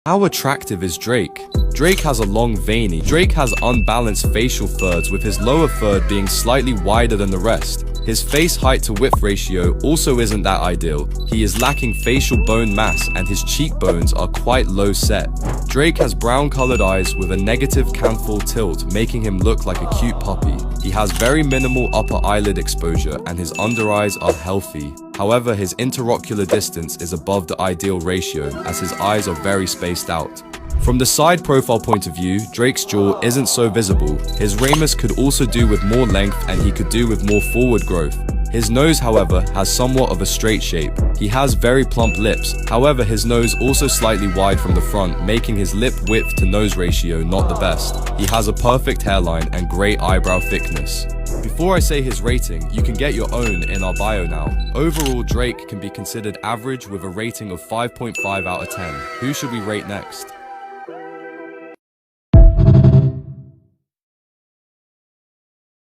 How attractive is Drake? Drake has unbalanced facial thirds, with his lower third being slightly wider than the rest. His face height to width ratio also isn't that ideal. He is lacking facial bone mass and his cheekbones are quite low set. Drake has brown colored eyes with a negative canthal tilt, making him look like a cute puppy. He has very minimal upper eyelid exposure and his under eyes are healthy. However, his interocular distance is above the ideal ratio as his eyes are very spaced out. From the side profile point of view, Drake's jaw isn't so visible. His ramus could also do with more length and he could do with more forward growth. His nose, however, has somewhat of a straight shape. He has very plump lips, however his nose also slightly wide from the front, making his lip width to nose ratio not the best. He has a perfect hairline and great eyebrow thickness. Before I say his rating, you can get your own in our bio now. Overall, Drake can be considered average with a rating of 5.5 out of 10. Who should we rate next?